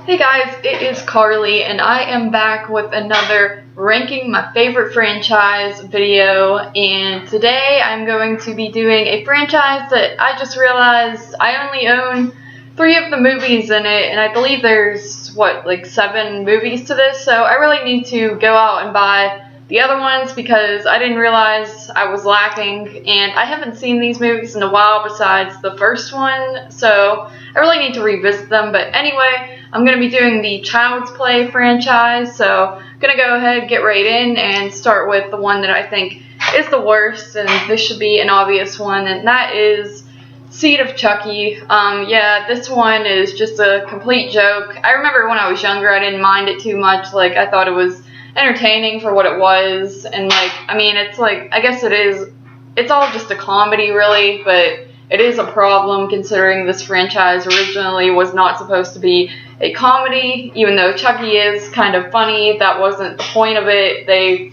Hey guys, it is Carly and I am back with another ranking my favorite franchise video, and today I'm going to be doing a franchise that I just realized I only own 3 of the movies in it, and I believe there's like 7 movies to this, so I really need to go out and buy the other ones because I didn't realize I was lacking, and I haven't seen these movies in a while besides the first one, so I really need to revisit them. But anyway, I'm going to be doing the Child's Play franchise, so I'm going to go ahead, get right in, and start with the one that I think is the worst, and this should be an obvious one, and that is Seed of Chucky. Yeah, this one is just a complete joke. I remember when I was younger, I didn't mind it too much. Like, I thought it was entertaining for what it was, and it's I guess it's all just a comedy really, but it is a problem considering this franchise originally was not supposed to be a comedy. Even though Chucky is kind of funny, that wasn't the point of it. They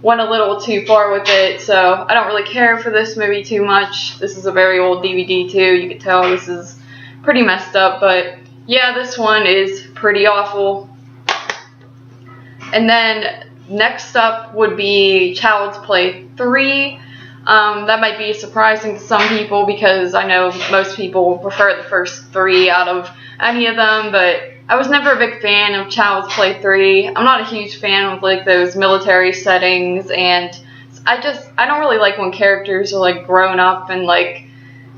went a little too far with it, so I don't really care for this movie too much. This is a very old DVD too, you can tell this is pretty messed up, but yeah, this one is pretty awful. And then next up would be Child's Play 3. That might be surprising to some people because I know most people prefer the first 3 out of any of them, but I was never a big fan of Child's Play 3. I'm not a huge fan of those military settings, and I don't really like when characters are grown up, and I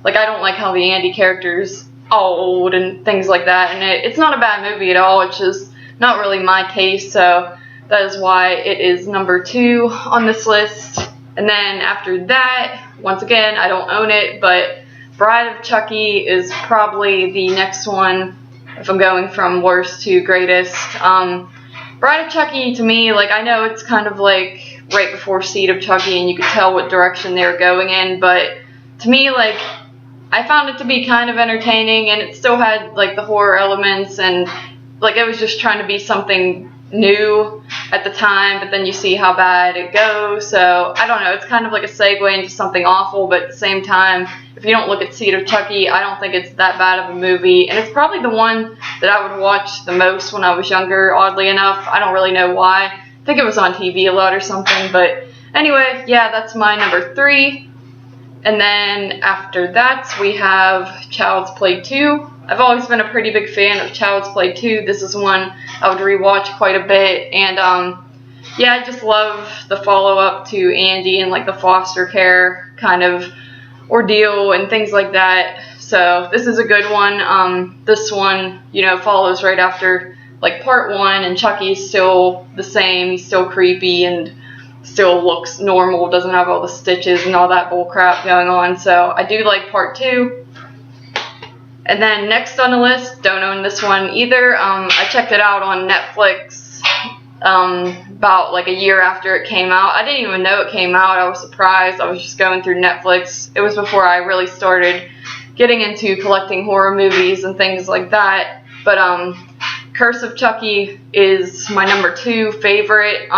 don't like how the Andy character's all old and things like that, and it's not a bad movie at all, it's just not really my taste, so that is why it is number 2 on this list. And then after that, once again, I don't own it, but Bride of Chucky is probably the next one if I'm going from worst to greatest. Bride of Chucky, to me, I know it's kind of right before Seed of Chucky, and you could tell what direction they were going in, but to me, I found it to be kind of entertaining, and it still had the horror elements, and it was just trying to be something new at the time, but then you see how bad it goes, so I don't know, it's kind of like a segue into something awful, but at the same time, if you don't look at Seed of Chucky, I don't think it's that bad of a movie, and it's probably the one that I would watch the most when I was younger, oddly enough. I don't really know why. I think it was on TV a lot or something, but anyway, yeah, that's my number 3. And then after that, we have Child's Play 2. I've always been a pretty big fan of Child's Play 2. This is one I would rewatch quite a bit, and yeah, I just love the follow-up to Andy and the foster care kind of ordeal and things like that. So this is a good one. This one, follows right after part 1, and Chucky's still the same. He's still creepy and still looks normal, doesn't have all the stitches and all that bull crap going on. So I do like part 2. And then next on the list, don't own this one either. I checked it out on Netflix about a year after it came out. I didn't even know it came out. I was surprised. I was just going through Netflix. It was before I really started getting into collecting horror movies and things like that. But Curse of Chucky is my number 2 favorite.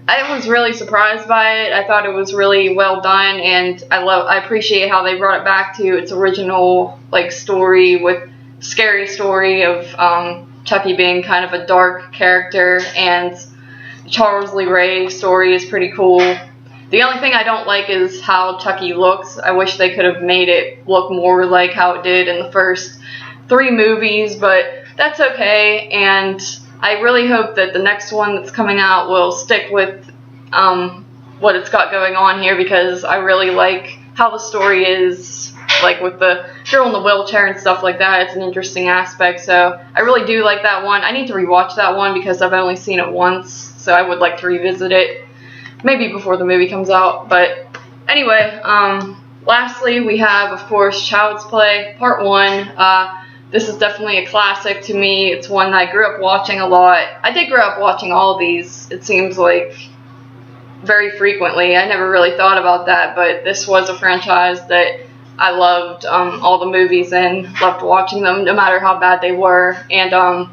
I was really surprised by it. I thought it was really well done, and I appreciate how they brought it back to its original story, with scary story of Chucky being kind of a dark character, and Charles Lee Ray story is pretty cool. The only thing I don't like is how Chucky looks. I wish they could have made it look more like how it did in the first 3 movies, but that's okay, and I really hope that the next one that's coming out will stick with what it's got going on here, because I really like how the story is, with the girl in the wheelchair and stuff like that. It's an interesting aspect, so I really do like that one. I need to rewatch that one because I've only seen it once, so I would like to revisit it, maybe before the movie comes out. But anyway, lastly, we have, of course, Child's Play Part 1. This is definitely a classic to me. It's one that I grew up watching a lot. I did grow up watching all of these, it seems very frequently. I never really thought about that, but this was a franchise that I loved all the movies in, loved watching them no matter how bad they were. And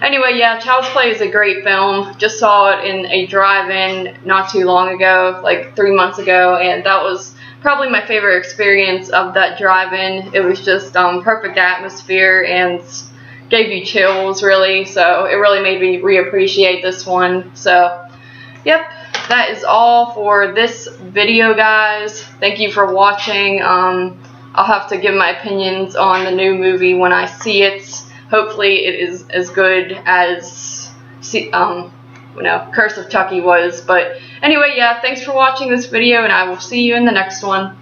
anyway, yeah, Child's Play is a great film. Just saw it in a drive-in not too long ago, 3 months ago, and that was probably my favorite experience of that drive-in. It was just perfect atmosphere and gave you chills, really, so it really made me reappreciate this one. So yep, that is all for this video, guys. Thank you for watching. I'll have to give my opinions on the new movie when I see it. Hopefully it is as good as Curse of Chucky was. But anyway, yeah, thanks for watching this video, and I will see you in the next one.